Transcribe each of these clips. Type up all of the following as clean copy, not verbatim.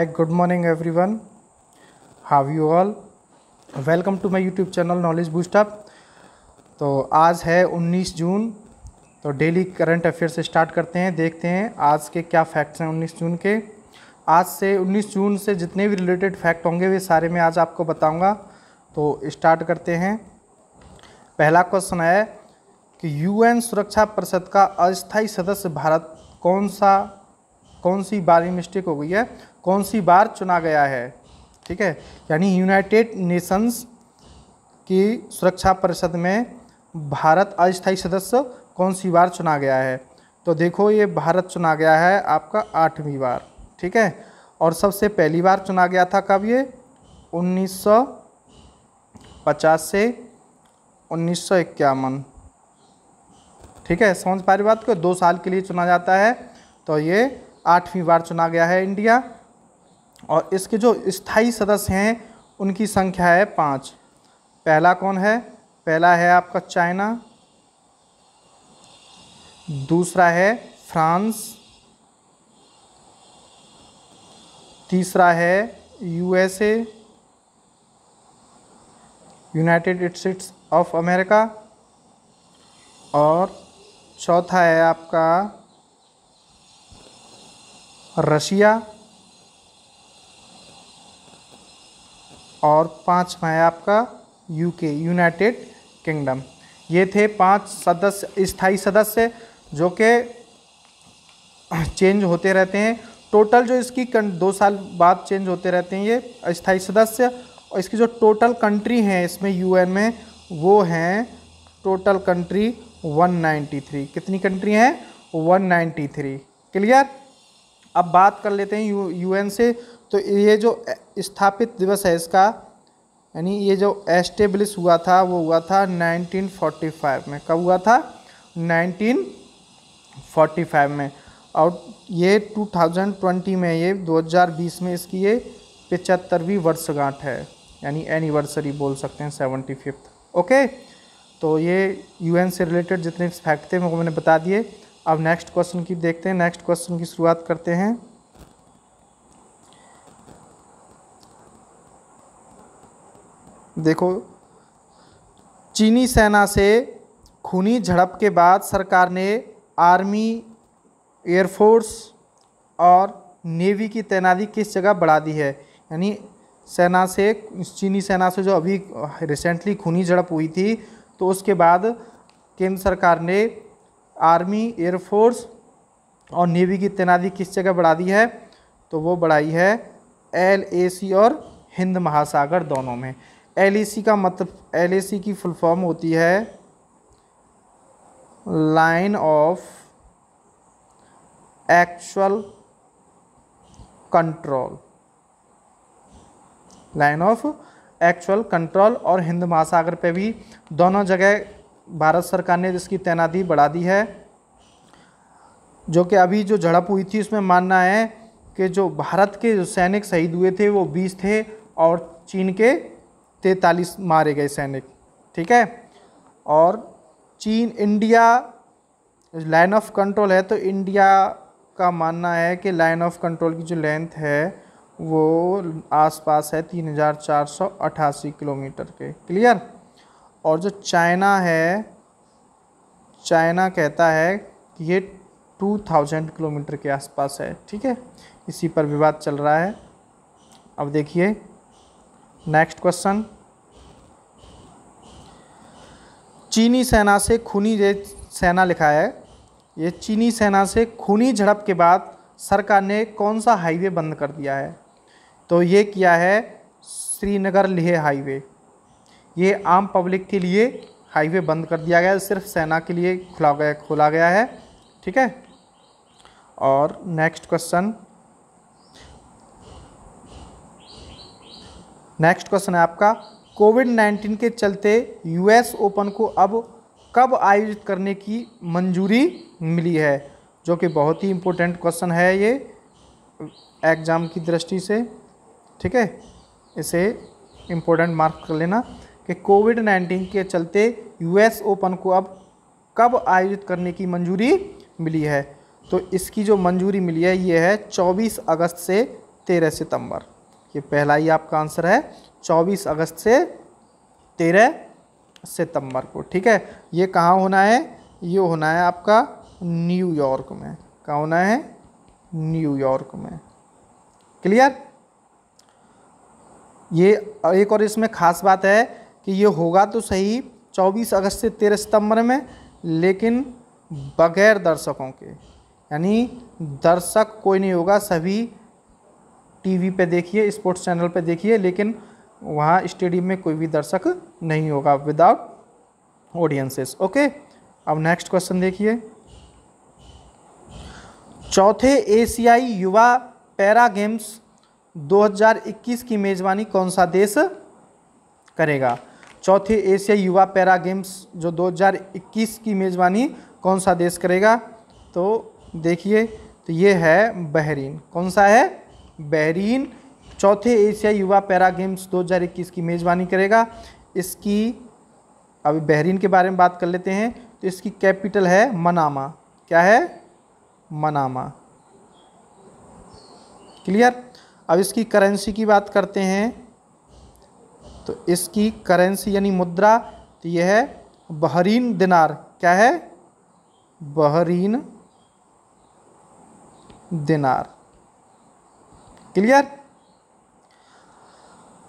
Good morning everyone. How you all? Welcome to my YouTube channel Knowledge Boost Up. तो आज है 19 जून। तो daily current affair से start करते हैं, देखते हैं आज के क्या फैक्ट्स हैं 19 जून के। आज से 19 जून से जितने भी रिलेटेड फैक्ट होंगे वे सारे मैं आज आपको बताऊंगा। तो स्टार्ट करते हैं। पहला क्वेश्चन है कि यूएन सुरक्षा परिषद का अस्थायी सदस्य भारत कौन सी बार मिस्टेक हो गई है, कौन सी बार चुना गया है। ठीक है, यानी यूनाइटेड नेशंस की सुरक्षा परिषद में भारत अस्थायी सदस्य कौन सी बार चुना गया है। तो देखो ये भारत चुना गया है आपका 8वीं बार। ठीक है, और सबसे पहली बार चुना गया था कब, ये 1950 से 1951। ठीक है, समझ पा रही बात को, 2 साल के लिए चुना जाता है। तो ये 8वीं बार चुना गया है इंडिया। और इसके जो स्थायी सदस्य हैं उनकी संख्या है 5। पहला कौन है? पहला है आपका चाइना, दूसरा है फ्रांस, तीसरा है USA, United states of America, और चौथा है आपका रशिया, और 5वां है आपका यूके, यूनाइटेड किंगडम। ये थे 5 सदस्य, स्थायी सदस्य, जो कि चेंज होते रहते हैं। टोटल जो इसकी 2 साल बाद चेंज होते रहते हैं ये स्थायी सदस्य। और इसकी जो टोटल कंट्री हैं इसमें यूएन में, वो हैं टोटल कंट्री 193। कितनी कंट्री हैं? 193। क्लियर। अब बात कर लेते हैं यूएन से। तो ये जो स्थापित दिवस है इसका, यानी ये जो एस्टेब्लिश हुआ था वो हुआ था 1945 में। कब हुआ था? 1945 में। और ये 2020 में, ये 2020 में इसकी ये 75वीं वर्षगांठ है, यानी एनिवर्सरी बोल सकते हैं, 75th। ओके, तो ये यूएन से रिलेटेड जितने फैक्ट थे वो मैंने बता दिए। अब नेक्स्ट क्वेश्चन की देखते हैं। नेक्स्ट क्वेश्चन की शुरुआत करते हैं। देखो, चीनी सेना से खूनी झड़प के बाद सरकार ने आर्मी, एयरफोर्स और नेवी की तैनाती किस जगह बढ़ा दी है। यानी चीनी सेना से जो अभी रिसेंटली खूनी झड़प हुई थी, तो उसके बाद केंद्र सरकार ने आर्मी, एयरफोर्स और नेवी की तैनाती किस जगह बढ़ा दी है। तो वो बढ़ाई है LAC और हिंद महासागर दोनों में। LAC का मतलब, LAC की फुल फॉर्म होती है line of actual control, line of actual control. और हिंद महासागर पे भी दोनों जगह भारत सरकार ने इसकी तैनाती बढ़ा दी है। जो कि अभी जो झड़प हुई थी उसमें मानना है कि जो भारत के जो सैनिक शहीद हुए थे वो 20 थे और चीन के 43 मारे गए सैनिक। ठीक है, और चीन, इंडिया लाइन ऑफ कंट्रोल है, तो इंडिया का मानना है कि लाइन ऑफ कंट्रोल की जो लेंथ है वो आसपास है 3488 किलोमीटर के। क्लियर। और जो चाइना है, चाइना कहता है कि ये 2000 किलोमीटर के आसपास है। ठीक है, इसी पर विवाद चल रहा है। अब देखिए नेक्स्ट क्वेश्चन। चीनी सेना से खूनी, सेना लिखा है, ये चीनी सेना से खूनी झड़प के बाद सरकार ने कौन सा हाईवे बंद कर दिया है। तो ये किया है श्रीनगर लेह हाईवे। ये आम पब्लिक के लिए हाईवे बंद कर दिया गया है, सिर्फ सेना के लिए खोला गया है। ठीक है। और नेक्स्ट क्वेश्चन, है आपका, कोविड-19 के चलते US ओपन को अब कब आयोजित करने की मंजूरी मिली है। जो कि बहुत ही इम्पोर्टेंट क्वेश्चन है ये एग्ज़ाम की दृष्टि से। ठीक है, इसे इम्पोर्टेंट मार्क कर लेना कि कोविड-19 के चलते US ओपन को अब कब आयोजित करने की मंजूरी मिली है। तो इसकी जो मंजूरी मिली है ये है 24 अगस्त से 13 सितंबर। ये पहला ही आपका आंसर है, 24 अगस्त से 13 सितंबर को। ठीक है, ये कहाँ होना है? ये होना है आपका न्यूयॉर्क में। कहाँ होना है? न्यूयॉर्क में। क्लियर? ये एक और इसमें ख़ास बात है कि ये होगा तो सही 24 अगस्त से 13 सितंबर में, लेकिन बगैर दर्शकों के, यानी दर्शक कोई नहीं होगा, सभी टीवी पे देखिए, स्पोर्ट्स चैनल पे देखिए, लेकिन वहाँ स्टेडियम में कोई भी दर्शक नहीं होगा, विदाउट ऑडियंसेस। ओके, अब नेक्स्ट क्वेश्चन देखिए। चौथे एशियाई युवा पैरा गेम्स 2021 की मेज़बानी कौन सा देश करेगा? चौथे एशियाई युवा पैरा गेम्स जो 2021 की मेज़बानी कौन सा देश करेगा? तो देखिए, तो ये है बहरीन। कौन सा है? बहरीन चौथे एशियाई युवा पैरा गेम्स 2021 की मेज़बानी करेगा। इसकी अभी बहरीन के बारे में बात कर लेते हैं। तो इसकी कैपिटल है मनामा। क्या है? मनामा। क्लियर? अब इसकी करेंसी की बात करते हैं। तो इसकी करेंसी यानी मुद्रा, तो यह है बहरीन दिनार। क्या है? बहरीन दिनार। क्लियर?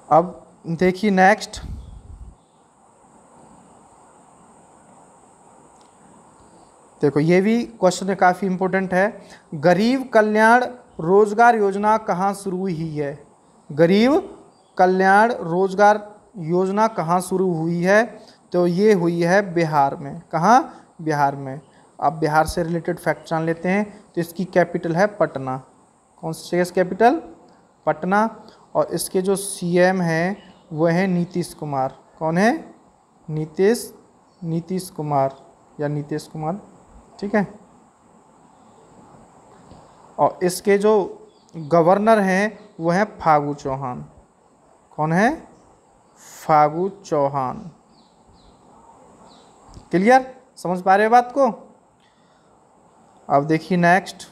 अब देखिए नेक्स्ट, देखो ये भी क्वेश्चन काफ़ी इंपॉर्टेंट है। गरीब कल्याण रोजगार योजना कहाँ शुरू हुई है? गरीब कल्याण रोजगार योजना कहाँ शुरू हुई है? तो ये हुई है बिहार में। कहाँ? बिहार में। अब बिहार से रिलेटेड फैक्ट जान लेते हैं। तो इसकी कैपिटल है पटना। कौन सी जगह कैपिटल? पटना। और इसके जो सीएम हैं वो हैं नीतीश कुमार। कौन है? नीतीश कुमार या नीतीश कुमार। ठीक है। और इसके जो गवर्नर हैं वो हैं फागू चौहान। कौन है? फागू चौहान। क्लियर? समझ पा रहे हो बात को? अब देखिए नेक्स्ट,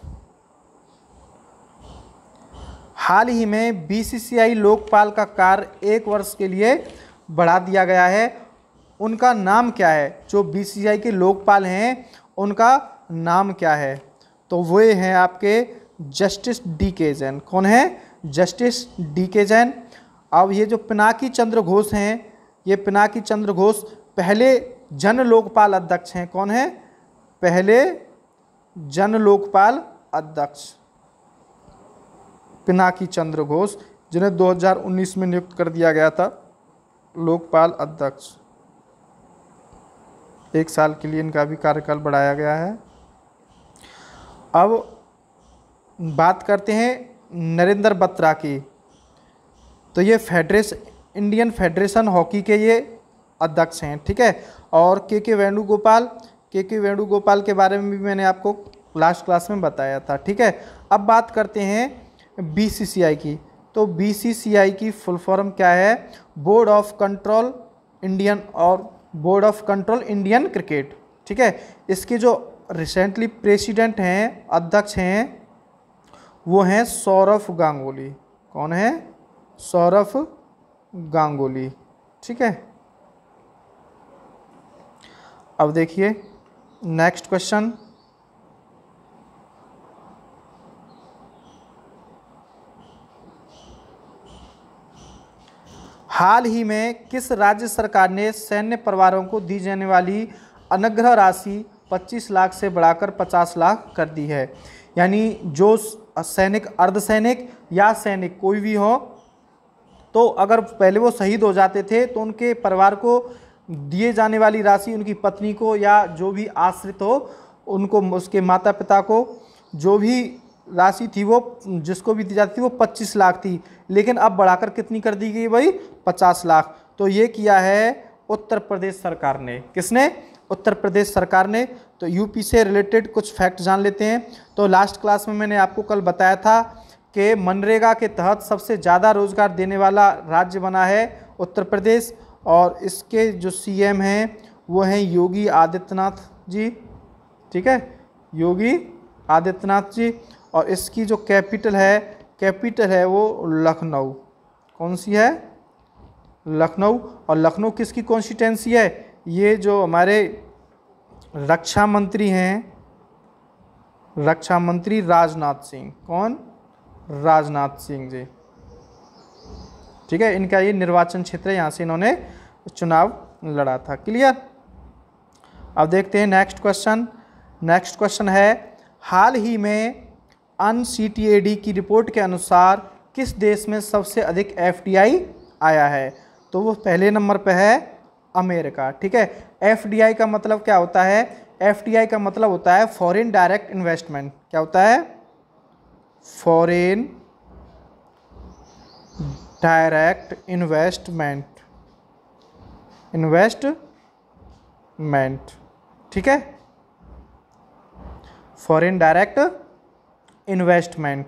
हाल ही में बीसीसीआई लोकपाल का कार्य 1 वर्ष के लिए बढ़ा दिया गया है। उनका नाम क्या है? जो बीसीसीआई के लोकपाल हैं उनका नाम क्या है? तो वे हैं आपके जस्टिस डी.के. जैन। कौन है? Justice D K. जैन। अब ये जो पिनाकी चंद्र घोष हैं, ये पिनाकी चंद्र घोष पहले जन लोकपाल अध्यक्ष हैं। कौन है? पहले जन लोकपाल अध्यक्ष पिनाकी चंद्र घोष, जिन्हें 2019 में नियुक्त कर दिया गया था लोकपाल अध्यक्ष। 1 साल के लिए इनका भी कार्यकाल बढ़ाया गया है। अब बात करते हैं नरेंद्र बत्रा की। तो ये इंडियन फेडरेशन हॉकी के ये अध्यक्ष हैं। ठीक है। और के वेणुगोपाल के बारे में भी मैंने आपको लास्ट क्लास में बताया था। ठीक है। अब बात करते हैं बीसीसीआई की। तो बीसीसीआई की फुल फॉर्म क्या है? Board of control Indian cricket. ठीक है। इसके जो रिसेंटली प्रेसिडेंट हैं, अध्यक्ष हैं, वो हैं सौरव गांगुली। कौन है? सौरव गांगुली। ठीक है। अब देखिए नेक्स्ट क्वेश्चन, हाल ही में किस राज्य सरकार ने सैन्य परिवारों को दी जाने वाली अनुग्रह राशि 25 लाख से बढ़ाकर 50 लाख कर दी है? यानी जो सैनिक, अर्धसैनिक या सैनिक कोई भी हो, तो अगर पहले वो शहीद हो जाते थे तो उनके परिवार को दिए जाने वाली राशि, उनकी पत्नी को या जो भी आश्रित हो उनको, उसके माता पिता को जो भी राशि थी वो जिसको भी दी जाती थी वो 25 लाख थी। लेकिन अब बढ़ाकर कितनी कर दी गई भाई? 50 लाख। तो ये किया है उत्तर प्रदेश सरकार ने। किसने? उत्तर प्रदेश सरकार ने। तो यूपी से रिलेटेड कुछ फैक्ट जान लेते हैं। तो लास्ट क्लास में मैंने आपको कल बताया था कि मनरेगा के तहत सबसे ज़्यादा रोजगार देने वाला राज्य बना है उत्तर प्रदेश। और इसके जो सीएम हैं वो हैं योगी आदित्यनाथ जी। ठीक है, योगी आदित्यनाथ जी। और इसकी जो कैपिटल है कैपिटल है वो लखनऊ। कौन सी है? लखनऊ। और लखनऊ किसकी कॉन्स्टिट्यूंसी है? ये जो हमारे रक्षा मंत्री हैं, रक्षा मंत्री राजनाथ सिंह। कौन? राजनाथ सिंह जी। ठीक है, इनका ये निर्वाचन क्षेत्र है, यहाँ से इन्होंने चुनाव लड़ा था। क्लियर? अब देखते हैं नेक्स्ट क्वेश्चन। नेक्स्ट क्वेश्चन है, हाल ही में UNCTAD की रिपोर्ट के अनुसार किस देश में सबसे अधिक FDI आया है? तो वो पहले नंबर पे है अमेरिका। ठीक है, FDI का मतलब क्या होता है? FDI का मतलब होता है फॉरेन डायरेक्ट इन्वेस्टमेंट। क्या होता है? Foreign direct investment. ठीक है, फॉरेन डायरेक्ट इन्वेस्टमेंट।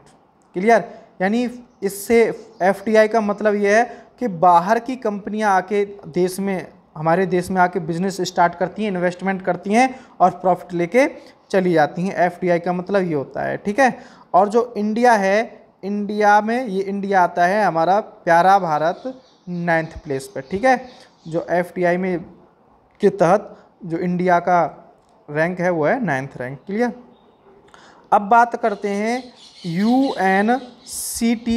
क्लियर? यानी इससे FDI का मतलब ये है कि बाहर की कंपनियां आके देश में, हमारे देश में आके बिजनेस स्टार्ट करती हैं, इन्वेस्टमेंट करती हैं और प्रॉफिट लेके चली जाती हैं। FDI का मतलब ये होता है। ठीक है, और जो इंडिया है, इंडिया में ये इंडिया आता है हमारा प्यारा भारत 9th प्लेस पे। ठीक है, जो FDI में के तहत जो इंडिया का रैंक है वो है 9th रैंक। क्लियर? अब बात करते हैं UNCTAD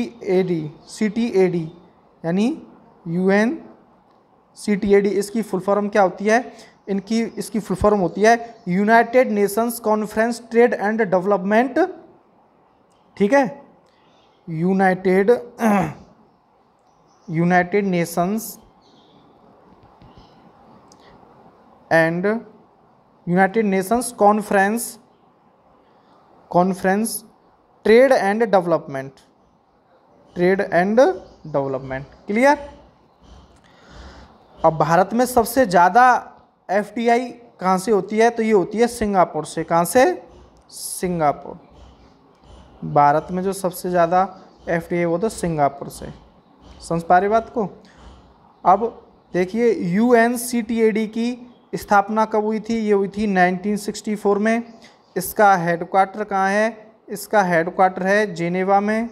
यानी UNCTAD, इसकी फुल फॉर्म क्या होती है? इसकी फुल फॉर्म होती है United Nations conference trade and development. ठीक है, United Nations and United Nations conference trade and development. Clear? अब भारत में सबसे ज़्यादा FDI कहाँ से होती है? तो ये होती है सिंगापुर से। कहाँ से? सिंगापुर। भारत में जो सबसे ज़्यादा FDI वो तो सिंगापुर से। समझ पा रहे बात को? अब देखिए, UNCTAD की स्थापना कब हुई थी? ये हुई थी 1964 में। इसका हेडक्वार्टर कहाँ है? इसका हेडक्वार्टर है जेनेवा में।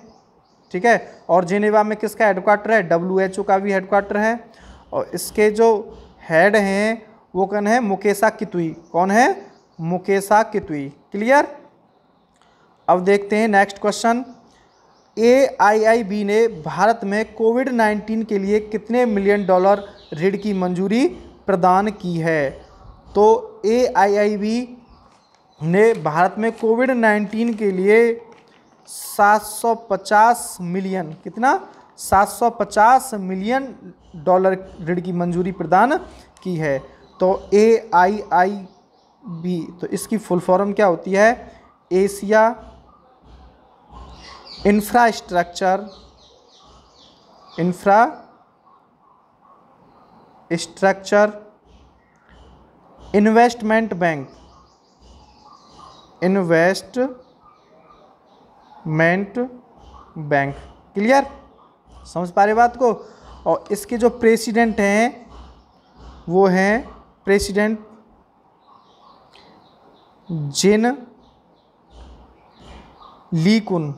ठीक है, और जेनेवा में किसका हेडक्वार्टर है? WHO का भी हेडक्वार्टर है। और इसके जो हेड हैं वो कौन है? मुकेशा कितुई। कौन है? मुकेशा कितुई। क्लियर? अब देखते हैं नेक्स्ट क्वेश्चन। AIIB ने भारत में कोविड-19 के लिए कितने $1 मिलियन ऋण की मंजूरी प्रदान की है? तो AIIB ने भारत में कोविड-19 के लिए 750 मिलियन, कितना? $750 मिलियन ऋण की मंजूरी प्रदान की है। तो AIIB, तो इसकी फुल फॉर्म क्या होती है? Asia infrastructure investment bank. Clear? समझ पा रहे बात को? और इसके जो प्रेसिडेंट हैं वो हैं प्रेसिडेंट जिन लीकुन।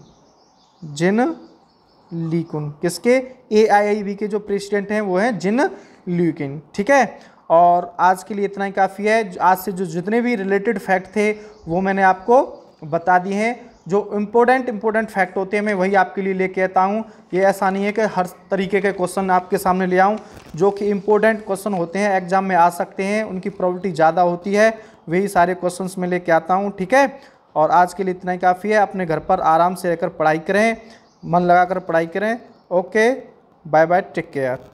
किसके? AIIB के जो प्रेसिडेंट हैं वो हैं जिन लीकुन। ठीक है, और आज के लिए इतना ही काफ़ी है। आज से जो जितने भी रिलेटेड फैक्ट थे वो मैंने आपको बता दिए हैं। जो इम्पोर्टेंट फैक्ट होते हैं मैं वही आपके लिए लेके आता हूँ। ये ऐसा नहीं है कि हर तरीके के क्वेश्चन आपके सामने ले आऊँ। जो कि इम्पोर्टेंट क्वेश्चन होते हैं, एग्जाम में आ सकते हैं, उनकी प्रोबेबिलिटी ज़्यादा होती है, वही सारे क्वेश्चंस मैं लेके आता हूँ। ठीक है, और आज के लिए इतना ही काफ़ी है। अपने घर पर आराम से रहकर पढ़ाई करें, मन लगाकर पढ़ाई करें। Okay, bye bye, take care.